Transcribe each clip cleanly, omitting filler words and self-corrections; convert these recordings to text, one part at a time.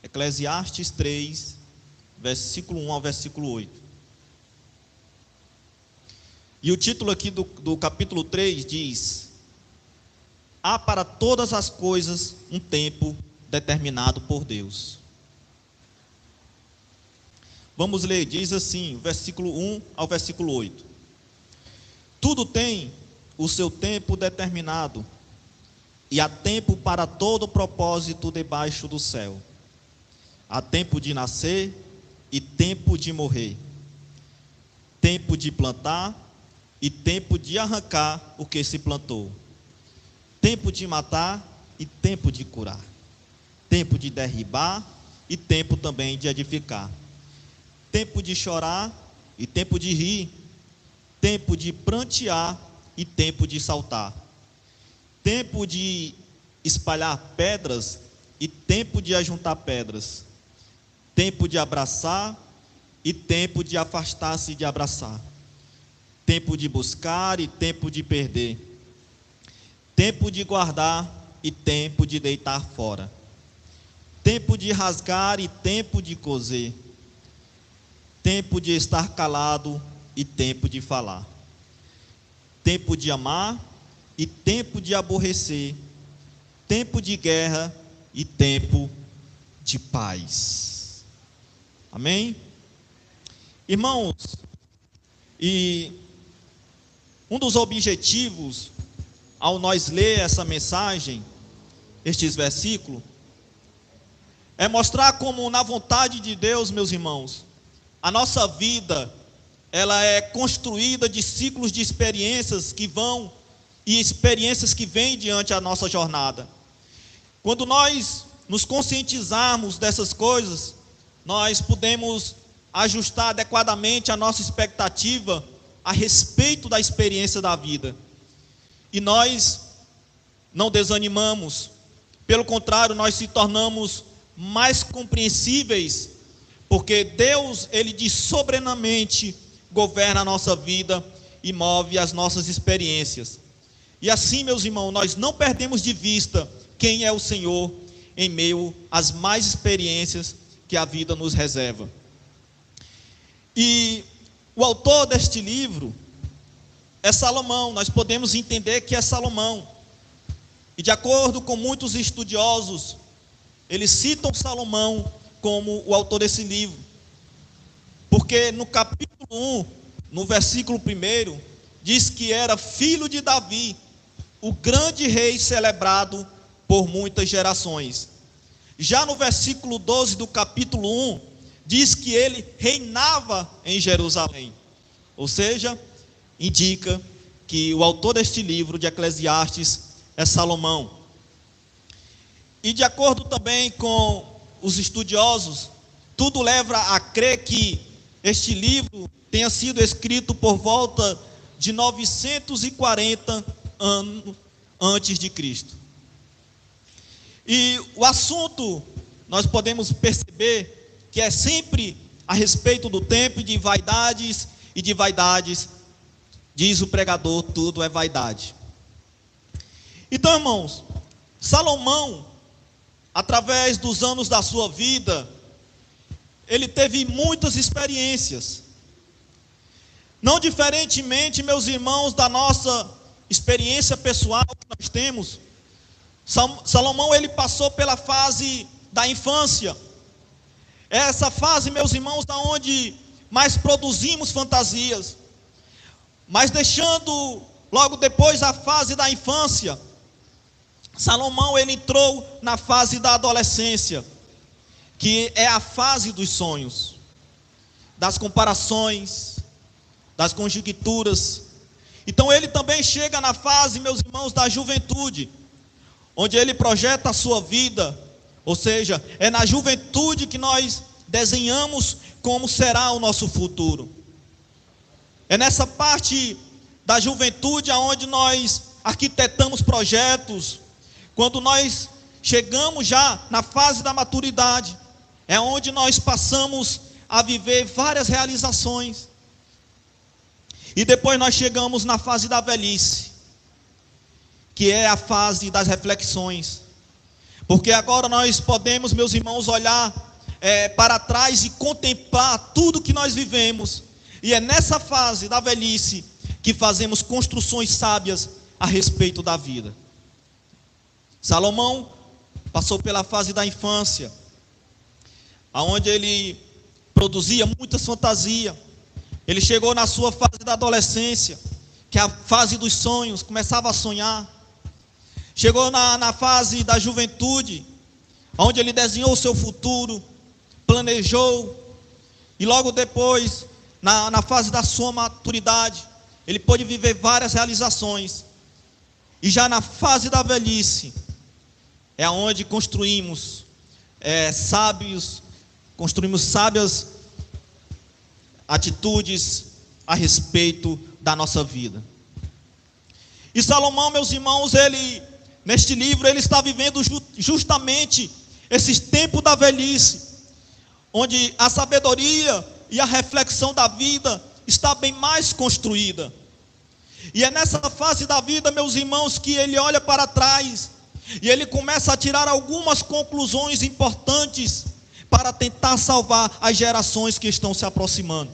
Eclesiastes 3, versículo 1 ao versículo 8. E o título aqui do capítulo 3 diz: há para todas as coisas um tempo determinado por Deus. Vamos ler, diz assim, versículo 1 ao versículo 8. Tudo tem o seu tempo determinado, e há tempo para todo propósito debaixo do céu. Há tempo de nascer e tempo de morrer, tempo de plantar e tempo de arrancar o que se plantou, tempo de matar e tempo de curar, tempo de derribar e tempo também de edificar, tempo de chorar e tempo de rir, tempo de prantear e tempo de saltar, tempo de espalhar pedras e tempo de ajuntar pedras, tempo de abraçar e tempo de afastar-se de abraçar, tempo de buscar e tempo de perder, tempo de guardar e tempo de deitar fora, tempo de rasgar e tempo de coser, tempo de estar calado e tempo de falar, tempo de amar e tempo de aborrecer, tempo de guerra e tempo de paz. Amém? Irmãos, e um dos objetivos ao nós ler essa mensagem, estes versículos, é mostrar como na vontade de Deus, meus irmãos, a nossa vida, ela é construída de ciclos de experiências que vão e experiências que vêm diante da nossa jornada. Quando nós nos conscientizarmos dessas coisas, nós podemos ajustar adequadamente a nossa expectativa a respeito da experiência da vida. E nós não desanimamos, pelo contrário, nós se tornamos mais compreensíveis, porque Deus, Ele de soberanamente governa a nossa vida e move as nossas experiências. E assim, meus irmãos, nós não perdemos de vista quem é o Senhor em meio às mais experiências que a vida nos reserva. E o autor deste livro é Salomão. Nós podemos entender que é Salomão. E de acordo com muitos estudiosos, eles citam Salomão como o autor desse livro. Porque no capítulo 1, no versículo 1, diz que era filho de Davi, o grande rei celebrado por muitas gerações. Já no versículo 12 do capítulo 1, diz que ele reinava em Jerusalém. Ou seja, indica que o autor deste livro de Eclesiastes é Salomão. E de acordo também com os estudiosos, tudo leva a crer que este livro tenha sido escrito por volta de 940 anos antes de Cristo. E o assunto, nós podemos perceber que é sempre a respeito do tempo e de vaidades, diz o pregador, tudo é vaidade. Então, irmãos, Salomão, através dos anos da sua vida, ele teve muitas experiências. Não diferentemente, meus irmãos, da nossa experiência pessoal que nós temos, Salomão, ele passou pela fase da infância. Essa fase, meus irmãos, da onde mais produzimos fantasias. Mas deixando logo depois a fase da infância, Salomão, ele entrou na fase da adolescência, que é a fase dos sonhos, das comparações, das conjecturas. Então ele também chega na fase, meus irmãos, da juventude, onde ele projeta a sua vida, ou seja, é na juventude que nós desenhamos como será o nosso futuro. É nessa parte da juventude onde nós arquitetamos projetos. Quando nós chegamos já na fase da maturidade, é onde nós passamos a viver várias realizações. E depois nós chegamos na fase da velhice, que é a fase das reflexões. Porque agora nós podemos, meus irmãos, olhar para trás e contemplar tudo que nós vivemos. E é nessa fase da velhice que fazemos construções sábias a respeito da vida. Salomão passou pela fase da infância, onde ele produzia muitas fantasias. Ele chegou na sua fase da adolescência, que é a fase dos sonhos, começava a sonhar. Chegou na fase da juventude, onde ele desenhou o seu futuro, planejou, e logo depois, na fase da sua maturidade, ele pôde viver várias realizações. E já na fase da velhice, é onde construímos sábias atitudes a respeito da nossa vida. E Salomão, meus irmãos, neste livro, ele está vivendo justamente esses tempos da velhice, onde a sabedoria e a reflexão da vida está bem mais construída. E é nessa fase da vida, meus irmãos, que ele olha para trás e ele começa a tirar algumas conclusões importantes para tentar salvar as gerações que estão se aproximando.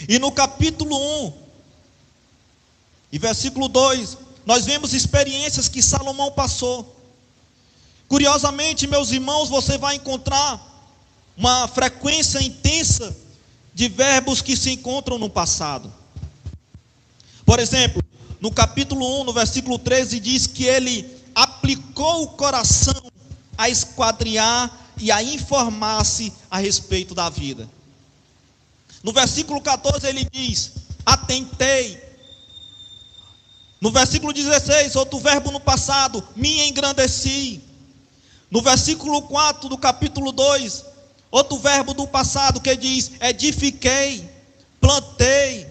E no capítulo 1 e versículo 2, nós vemos experiências que Salomão passou. Curiosamente, meus irmãos, você vai encontrar uma frequência intensa de verbos que se encontram no passado. Por exemplo, no capítulo 1, no versículo 13, diz que ele aplicou o coração a esquadrinhar e a informar-se a respeito da vida. No versículo 14 ele diz: atentei. No versículo 16, outro verbo no passado, me engrandeci. No versículo 4 do capítulo 2, outro verbo do passado que diz: edifiquei, plantei.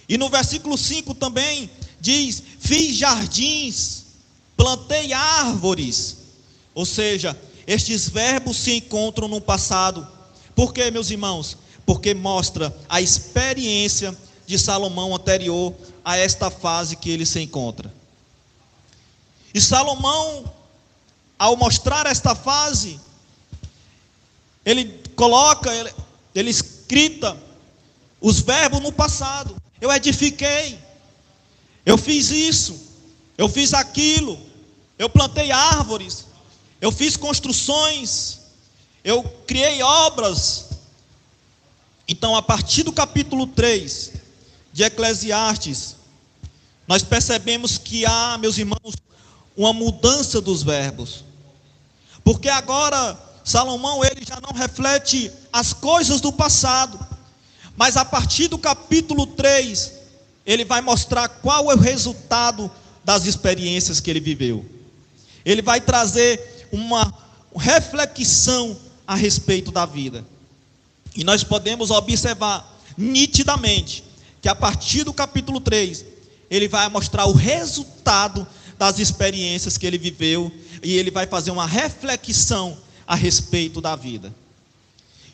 E no versículo 5 também diz: fiz jardins, plantei árvores. Ou seja, estes verbos se encontram no passado. Por quê, meus irmãos? Porque mostra a experiência de Salomão anterior a esta fase que ele se encontra. E Salomão, ao mostrar esta fase, ele escrita os verbos no passado. Eu edifiquei, eu fiz isso, eu fiz aquilo, eu plantei árvores, eu fiz construções, eu criei obras. Então, a partir do capítulo 3 de Eclesiastes, nós percebemos que há, meus irmãos, uma mudança dos verbos. Porque agora, Salomão, ele já não reflete as coisas do passado, mas a partir do capítulo 3, ele vai mostrar qual é o resultado das experiências que ele viveu. Ele vai trazer uma reflexão a respeito da vida. E nós podemos observar nitidamente que a partir do capítulo 3, ele vai mostrar o resultado das experiências que ele viveu, e ele vai fazer uma reflexão a respeito da vida.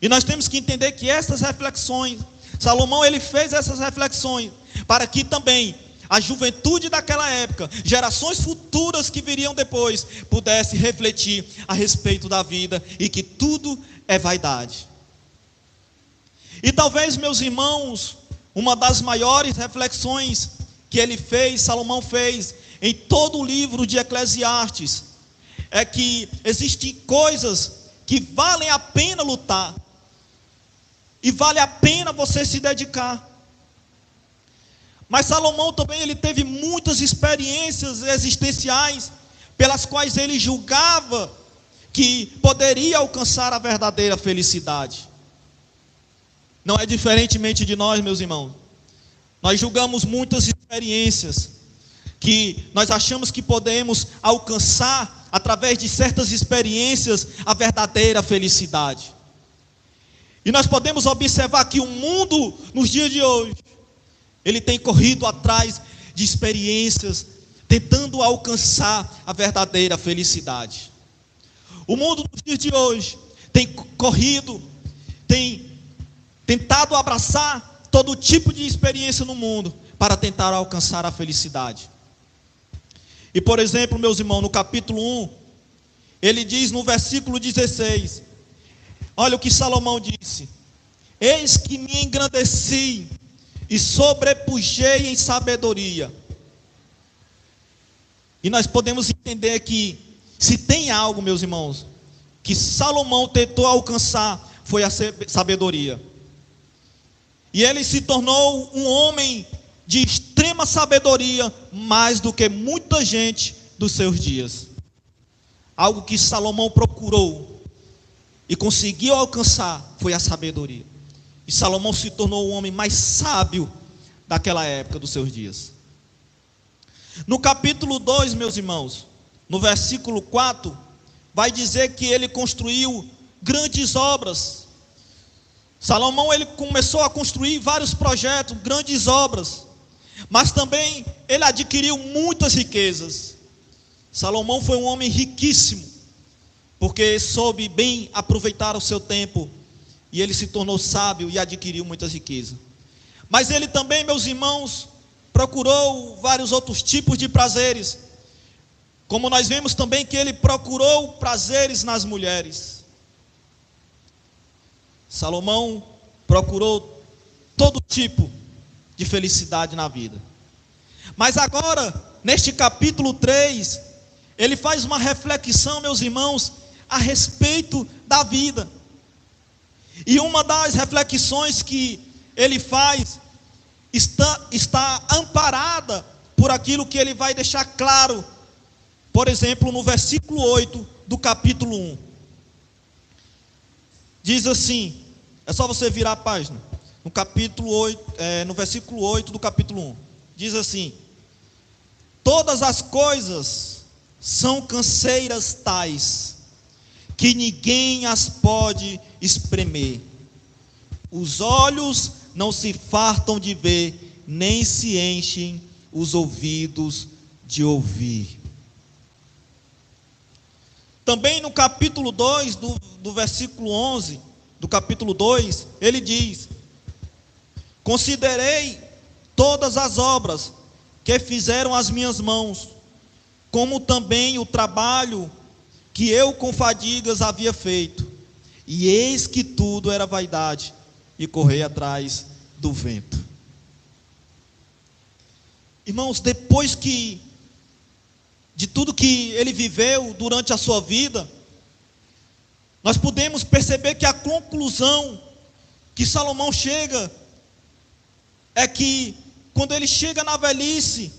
E nós temos que entender que essas reflexões, Salomão, ele fez essas reflexões para que também a juventude daquela época, gerações futuras que viriam depois, pudesse refletir a respeito da vida e que tudo é vaidade. E talvez, meus irmãos, uma das maiores reflexões que Salomão fez em todo o livro de Eclesiastes, é que existem coisas que valem a pena lutar, e vale a pena você se dedicar. Mas Salomão também, ele teve muitas experiências existenciais, pelas quais ele julgava que poderia alcançar a verdadeira felicidade. Não é diferentemente de nós, meus irmãos. Nós julgamos muitas experiências que nós achamos que podemos alcançar através de certas experiências a verdadeira felicidade. E nós podemos observar que o mundo nos dias de hoje, ele tem corrido atrás de experiências, tentando alcançar a verdadeira felicidade. O mundo nos dias de hoje tem corrido, tem tentado abraçar todo tipo de experiência no mundo para tentar alcançar a felicidade. E por exemplo, meus irmãos, no capítulo 1 Ele diz no versículo 16, olha o que Salomão disse: eis que me engrandeci e sobrepujei em sabedoria. E nós podemos entender que, se tem algo, meus irmãos, que Salomão tentou alcançar, foi a sabedoria. E ele se tornou um homem de extrema sabedoria, mais do que muita gente dos seus dias. Algo que Salomão procurou e conseguiu alcançar foi a sabedoria. E Salomão se tornou o homem mais sábio daquela época dos seus dias. No capítulo 2, meus irmãos, no versículo 4, vai dizer que ele construiu grandes obras. Salomão, ele começou a construir vários projetos, grandes obras, mas também ele adquiriu muitas riquezas. Salomão foi um homem riquíssimo, porque soube bem aproveitar o seu tempo, e ele se tornou sábio e adquiriu muitas riquezas. Mas ele também, meus irmãos, procurou vários outros tipos de prazeres, como nós vemos também que ele procurou prazeres nas mulheres. Salomão procurou todo tipo de felicidade na vida. Mas agora, neste capítulo 3, ele faz uma reflexão, meus irmãos, a respeito da vida. E uma das reflexões que ele faz está amparada por aquilo que ele vai deixar claro, por exemplo, no versículo 8 do capítulo 1. Diz assim, é só você virar a página, no capítulo 8, no versículo 8 do capítulo 1, diz assim: todas as coisas são canseiras tais, que ninguém as pode espremer. Os olhos não se fartam de ver, nem se enchem os ouvidos de ouvir. Também no capítulo 2, do versículo 11, do capítulo 2, ele diz: considerei todas as obras que fizeram as minhas mãos, como também o trabalho que eu com fadigas havia feito, e eis que tudo era vaidade, e correi atrás do vento. Irmãos, depois de tudo que ele viveu durante a sua vida, nós podemos perceber que a conclusão que Salomão chega é que, quando ele chega na velhice,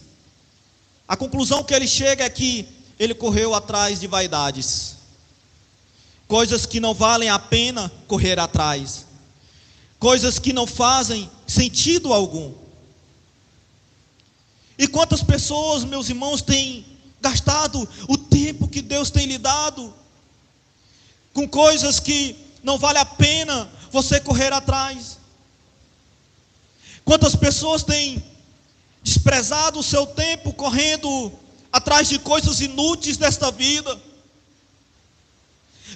a conclusão que ele chega é que ele correu atrás de vaidades, coisas que não valem a pena correr atrás, coisas que não fazem sentido algum. E quantas pessoas, meus irmãos, têm gastado o tempo que Deus tem lhe dado com coisas que não vale a pena você correr atrás? Quantas pessoas têm desprezado o seu tempo correndo atrás de coisas inúteis desta vida?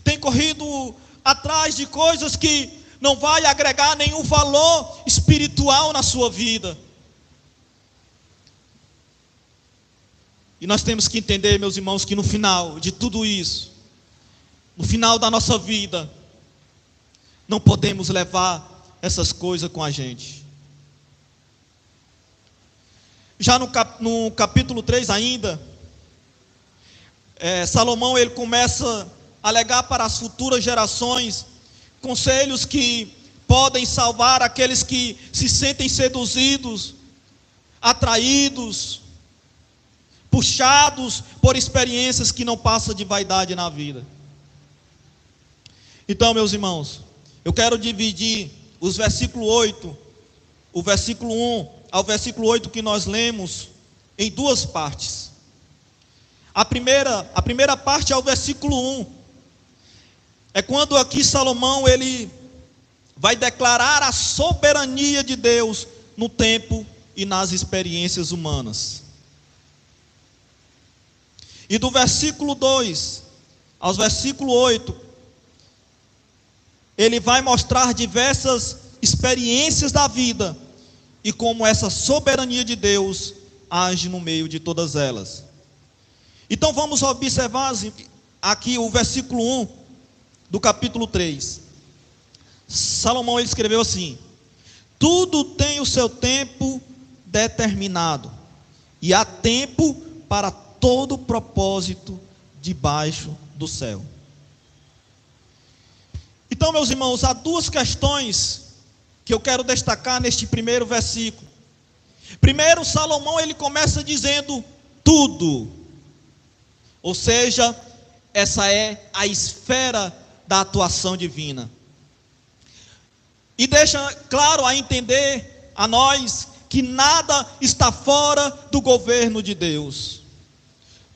Tem corrido atrás de coisas que não vai agregar nenhum valor espiritual na sua vida. E nós temos que entender, meus irmãos, que no final de tudo isso, no final da nossa vida, não podemos levar essas coisas com a gente. Já no capítulo 3 ainda, Salomão, ele começa a alegar para as futuras gerações conselhos que podem salvar aqueles que se sentem seduzidos, atraídos, puxados por experiências que não passam de vaidade na vida. Então, meus irmãos, eu quero dividir os versículos 8, o versículo 1 ao versículo 8 que nós lemos, em duas partes. A primeira parte é o versículo 1. É quando aqui Salomão, ele vai declarar a soberania de Deus no tempo e nas experiências humanas. E do versículo 2 ao versículo 8, ele vai mostrar diversas experiências da vida e como essa soberania de Deus age no meio de todas elas. Então vamos observar aqui o versículo 1 do capítulo 3. Salomão ele escreveu assim: tudo tem o seu tempo determinado, e há tempo para todo propósito debaixo do céu. Então, meus irmãos, há duas questões que eu quero destacar neste primeiro versículo. Primeiro, Salomão ele começa dizendo tudo, ou seja, essa é a esfera da atuação divina. E deixa claro a entender a nós que nada está fora do governo de Deus.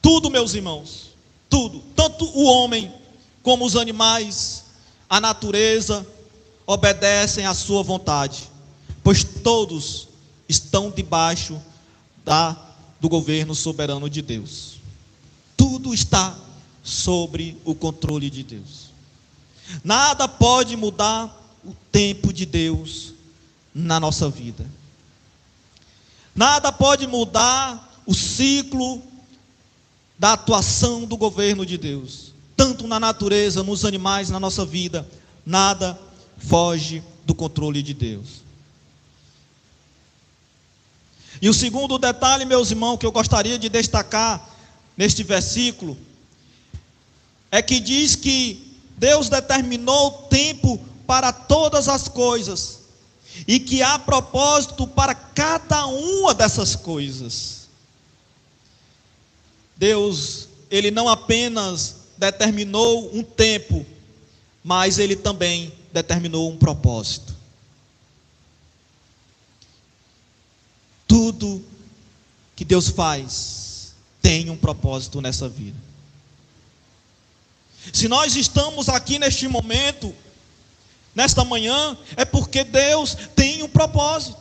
Tudo, meus irmãos, tudo, tanto o homem como os animais, a natureza, obedecem à sua vontade, pois todos estão debaixo do governo soberano de Deus. Tudo está sobre o controle de Deus. Nada pode mudar o tempo de Deus na nossa vida. Nada pode mudar o ciclo da atuação do governo de Deus. Tanto na natureza, nos animais, na nossa vida, nada foge do controle de Deus. E o segundo detalhe, meus irmãos, que eu gostaria de destacar neste versículo, é que diz que Deus determinou tempo para todas as coisas, e que há propósito para cada uma dessas coisas. Deus, Ele não apenas determinou um tempo, mas Ele também determinou um propósito. Tudo que Deus faz tem um propósito nessa vida. Se nós estamos aqui neste momento, nesta manhã, é porque Deus tem um propósito.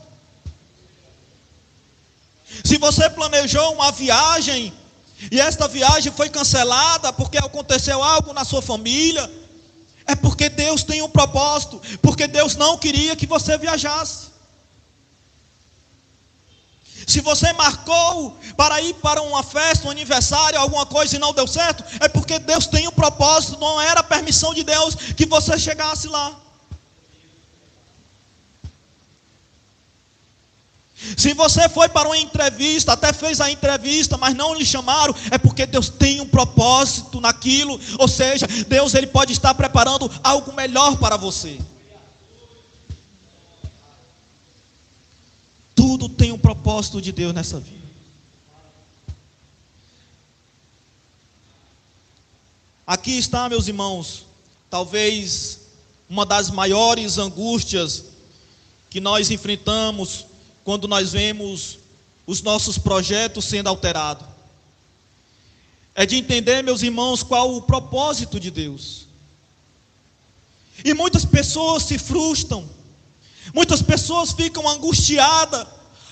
Se você planejou uma viagem, e esta viagem foi cancelada porque aconteceu algo na sua família, é porque Deus tem um propósito, porque Deus não queria que você viajasse. Se você marcou para ir para uma festa, um aniversário, alguma coisa e não deu certo, é porque Deus tem um propósito, não era a permissão de Deus que você chegasse lá. Se você foi para uma entrevista, até fez a entrevista, mas não lhe chamaram, é porque Deus tem um propósito naquilo, ou seja, Deus ele pode estar preparando algo melhor para você. Tudo tem um propósito de Deus nessa vida. Aqui está, meus irmãos, talvez uma das maiores angústias que nós enfrentamos quando nós vemos os nossos projetos sendo alterados. É de entender, meus irmãos, qual o propósito de Deus. E muitas pessoas se frustram, muitas pessoas ficam angustiadas,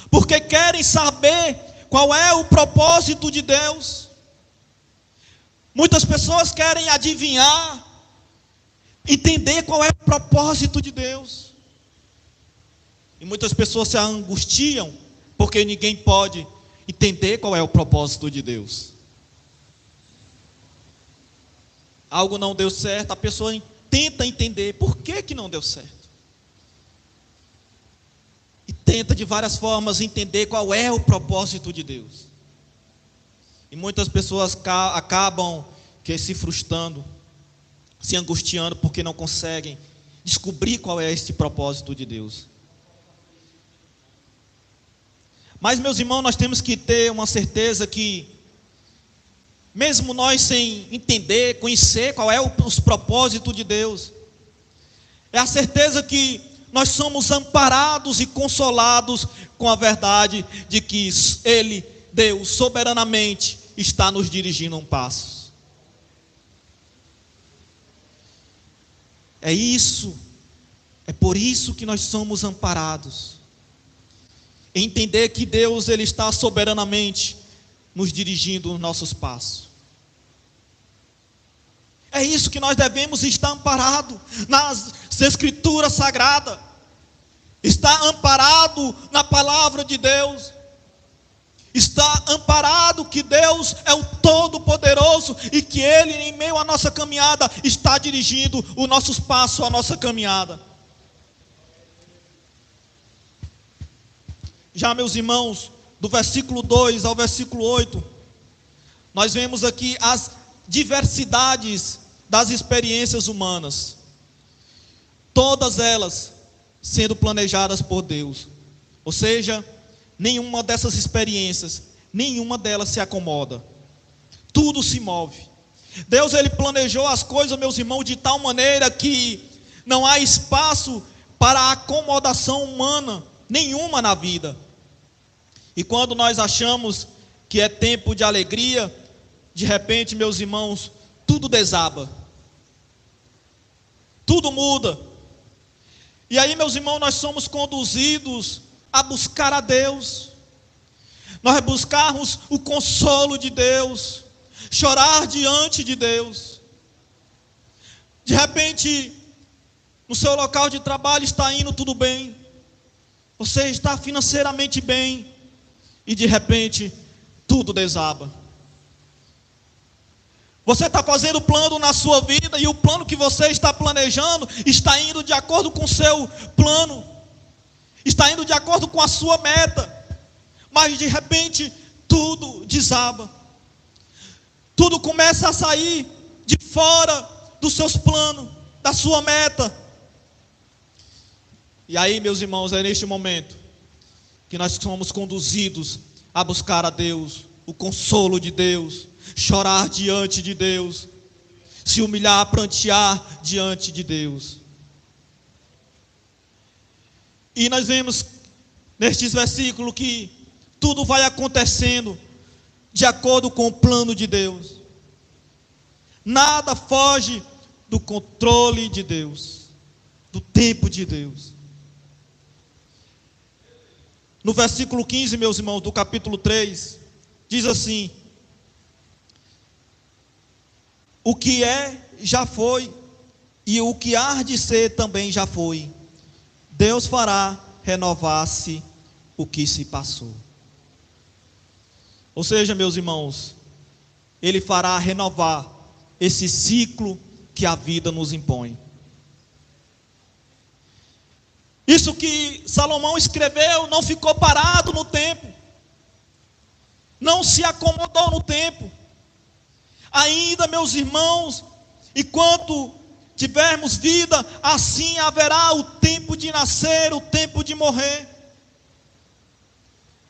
porque querem saber qual é o propósito de Deus. Muitas pessoas querem adivinhar, entender qual é o propósito de Deus. E muitas pessoas se angustiam, porque ninguém pode entender qual é o propósito de Deus. Algo não deu certo, a pessoa tenta entender por que não deu certo. E tenta de várias formas entender qual é o propósito de Deus. E muitas pessoas acabam se frustrando, se angustiando, porque não conseguem descobrir qual é este propósito de Deus. Mas, meus irmãos, nós temos que ter uma certeza que, mesmo nós sem entender, conhecer qual é os propósitos de Deus, é a certeza que nós somos amparados e consolados com a verdade de que Ele, Deus, soberanamente, está nos dirigindo um passo. É por isso que nós somos amparados. Entender que Deus ele está soberanamente nos dirigindo os nossos passos. É isso que nós devemos estar amparados nas Escrituras Sagradas. Está amparado na palavra de Deus. Está amparado que Deus é o Todo-Poderoso e que Ele, em meio à nossa caminhada, está dirigindo os nossos passos, a nossa caminhada. Já, meus irmãos, do versículo 2 ao versículo 8, nós vemos aqui as diversidades das experiências humanas, todas elas sendo planejadas por Deus. Ou seja, nenhuma dessas experiências, nenhuma delas se acomoda. Tudo se move. Deus, Ele planejou as coisas, meus irmãos, de tal maneira que não há espaço para a acomodação humana nenhuma na vida. E quando nós achamos que é tempo de alegria, de repente, meus irmãos, tudo desaba. Tudo muda. E aí, meus irmãos, nós somos conduzidos a buscar a Deus, nós buscarmos o consolo de Deus, chorar diante de Deus. De repente, no seu local de trabalho está indo tudo bem, você está financeiramente bem, e de repente, tudo desaba. Você está fazendo plano na sua vida, e o plano que você está planejando, está indo de acordo com o seu plano, está indo de acordo com a sua meta, mas de repente tudo desaba, tudo começa a sair de fora dos seus planos, da sua meta. E aí, meus irmãos, é neste momento que nós somos conduzidos a buscar a Deus, o consolo de Deus, chorar diante de Deus, se humilhar, prantear diante de Deus. E nós vemos nestes versículos que tudo vai acontecendo de acordo com o plano de Deus. Nada foge do controle de Deus, do tempo de Deus. No versículo 15, meus irmãos, do capítulo 3, diz assim: o que é, já foi, e o que há de ser também já foi. Deus fará renovar-se o que se passou. Ou seja, meus irmãos, Ele fará renovar esse ciclo que a vida nos impõe. Isso que Salomão escreveu não ficou parado no tempo, não se acomodou no tempo. Ainda, meus irmãos, enquanto tivermos vida, assim haverá o tempo de nascer, o tempo de morrer.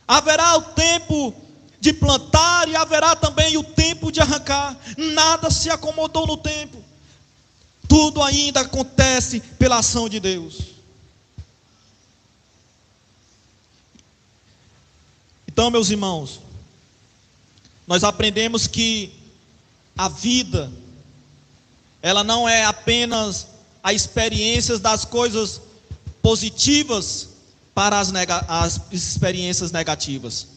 Haverá o tempo de plantar e haverá também o tempo de arrancar. Nada se acomodou no tempo. Tudo ainda acontece pela ação de Deus. Então, meus irmãos, nós aprendemos que a vida, ela não é apenas a experiência das coisas positivas para as experiências negativas.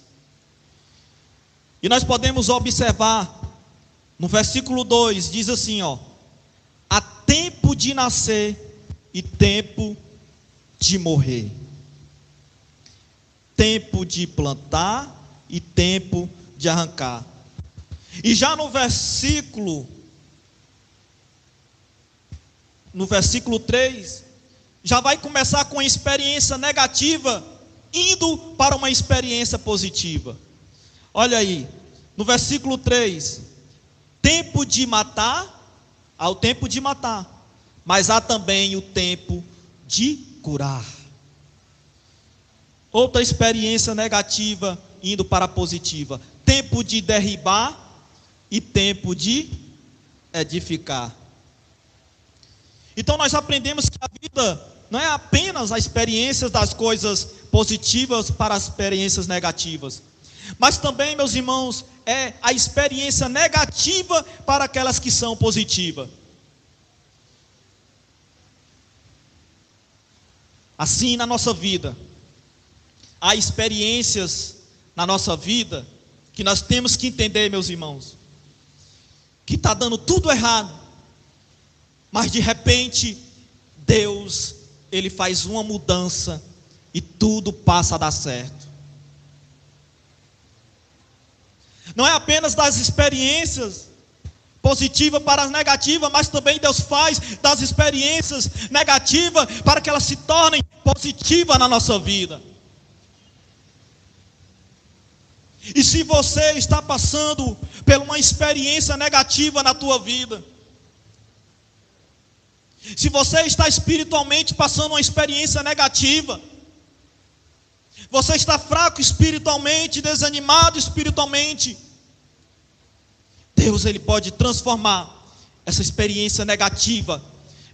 E nós podemos observar, no versículo 2, diz assim, há tempo de nascer e tempo de morrer. Tempo de plantar e tempo de arrancar. E já no versículo 3, já vai começar com a experiência negativa, indo para uma experiência positiva. Olha aí, no versículo 3, tempo de matar, há o tempo de matar, mas há também o tempo de curar. Outra experiência negativa indo para a positiva. Tempo de derribar e tempo de edificar. Então nós aprendemos que a vida não é apenas a experiência das coisas positivas para as experiências negativas, mas também, meus irmãos, é a experiência negativa para aquelas que são positivas. Assim, na nossa vida, há experiências na nossa vida que nós temos que entender, meus irmãos, que está dando tudo errado, mas de repente Deus, Ele faz uma mudança e tudo passa a dar certo. Não é apenas das experiências positivas para as negativas, mas também Deus faz das experiências negativas para que elas se tornem positivas na nossa vida. E se você está passando por uma experiência negativa na tua vida, se você está espiritualmente passando uma experiência negativa, você está fraco espiritualmente, desanimado espiritualmente, Deus, Ele pode transformar essa experiência negativa,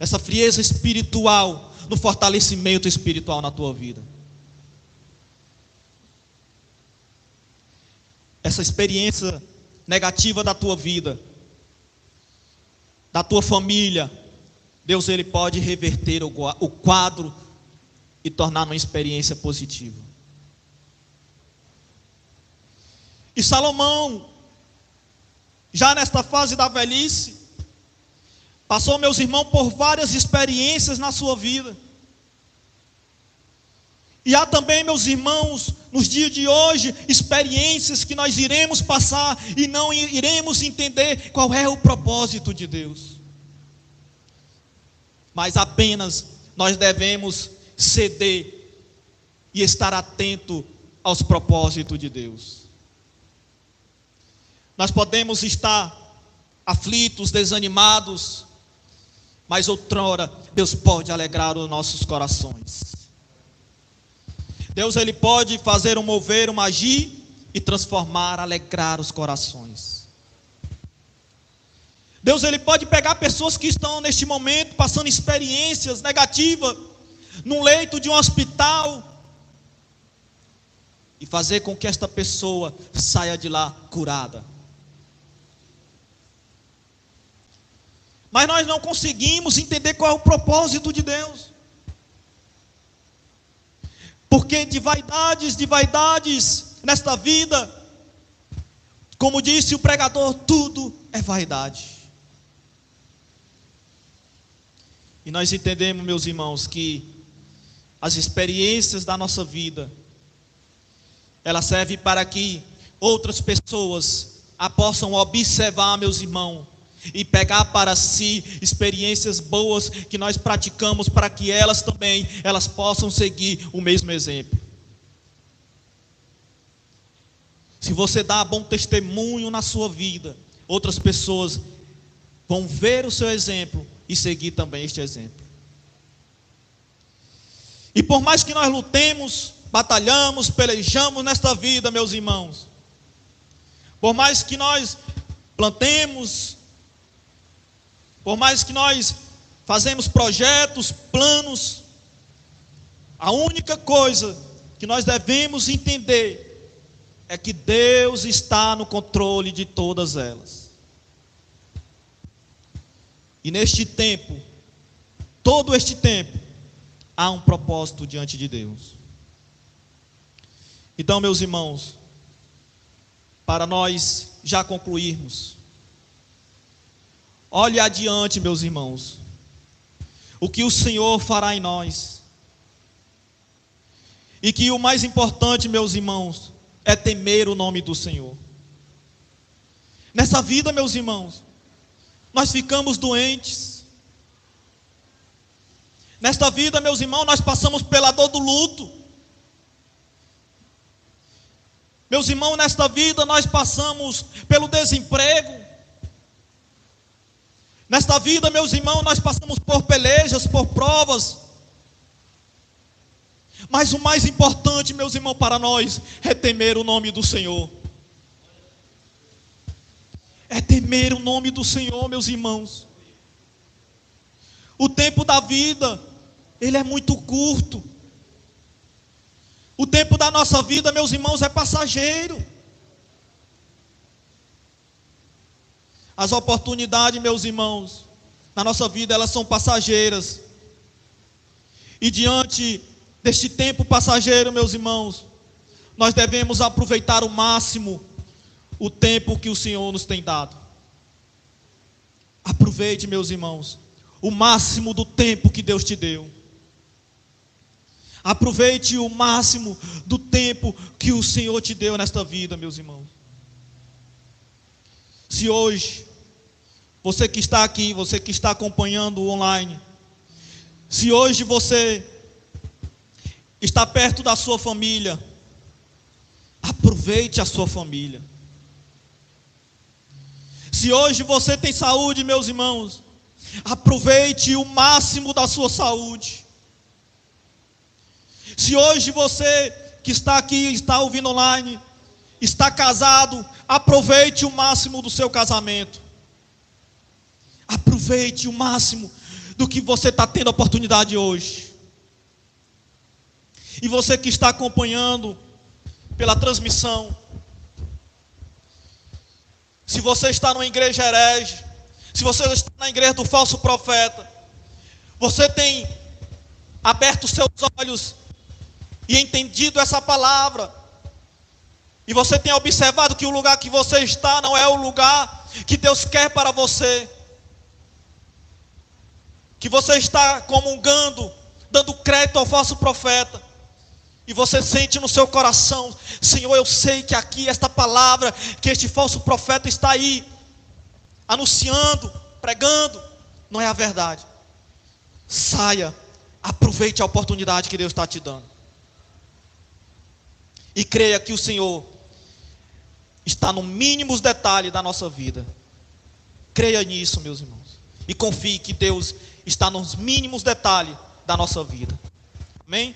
essa frieza espiritual, no fortalecimento espiritual na tua vida. Essa experiência negativa da tua vida, da tua família, Deus, Ele pode reverter o quadro e tornar uma experiência positiva. E Salomão, já nesta fase da velhice, passou, meus irmãos, por várias experiências na sua vida. E há também, meus irmãos, nos dias de hoje, experiências que nós iremos passar e não iremos entender qual é o propósito de Deus. Mas apenas nós devemos ceder e estar atento aos propósitos de Deus. Nós podemos estar aflitos, desanimados, mas outrora Deus pode alegrar os nossos corações. Deus, Ele pode fazer um mover, um agir e transformar, alegrar os corações. Deus, Ele pode pegar pessoas que estão neste momento passando experiências negativas num leito de um hospital e fazer com que esta pessoa saia de lá curada. Mas nós não conseguimos entender qual é o propósito de Deus. Porque de vaidades nesta vida, como disse o pregador, tudo é vaidade. E nós entendemos, meus irmãos, que as experiências da nossa vida, ela serve para que outras pessoas a possam observar, meus irmãos, e pegar para si experiências boas que nós praticamos, para que elas também, elas possam seguir o mesmo exemplo. Se você dá bom testemunho na sua vida, outras pessoas vão ver o seu exemplo e seguir também este exemplo. E por mais que nós lutemos, batalhamos, pelejamos nesta vida, meus irmãos, por mais que nós plantemos, por mais que nós fazemos projetos, planos, a única coisa que nós devemos entender é que Deus está no controle de todas elas. E neste tempo, todo este tempo, há um propósito diante de Deus. Então, meus irmãos, para nós já concluirmos, olhe adiante, meus irmãos, o que o Senhor fará em nós. E que o mais importante, meus irmãos, é temer o nome do Senhor. Nessa vida, meus irmãos, nós ficamos doentes. Nesta vida, meus irmãos, nós passamos pela dor do luto. Meus irmãos, nesta vida nós passamos pelo desemprego. Nesta vida, meus irmãos, nós passamos por pelejas, por provas. Mas o mais importante, meus irmãos, para nós é temer o nome do Senhor. É temer o nome do Senhor, meus irmãos. O tempo da vida, ele é muito curto. O tempo da nossa vida, meus irmãos, é passageiro. As oportunidades, meus irmãos, na nossa vida, elas são passageiras. E diante deste tempo passageiro, meus irmãos, nós devemos aproveitar ao máximo o tempo que o Senhor nos tem dado. Aproveite, meus irmãos, o máximo do tempo que Deus te deu. Aproveite o máximo do tempo que o Senhor te deu nesta vida, meus irmãos. Se hoje, você que está aqui, você que está acompanhando online, se hoje você está perto da sua família, aproveite a sua família. Se hoje você tem saúde, meus irmãos, aproveite o máximo da sua saúde. Se hoje você que está aqui, está ouvindo online, está casado, aproveite o máximo do seu casamento. Aproveite o máximo do que você está tendo a oportunidade hoje. E você que está acompanhando pela transmissão, se você está numa igreja herege, se você está na igreja do falso profeta, você tem aberto seus olhos e entendido essa palavra, e você tem observado que o lugar que você está não é o lugar que Deus quer para você, que você está comungando, dando crédito ao falso profeta, e você sente no seu coração: Senhor, eu sei que aqui esta palavra, que este falso profeta está aí, anunciando, pregando, não é a verdade. Saia, aproveite a oportunidade que Deus está te dando. E creia que o Senhor está no mínimos detalhes da nossa vida. Creia nisso, meus irmãos. E confie que Deus está nos mínimos detalhes da nossa vida. Amém?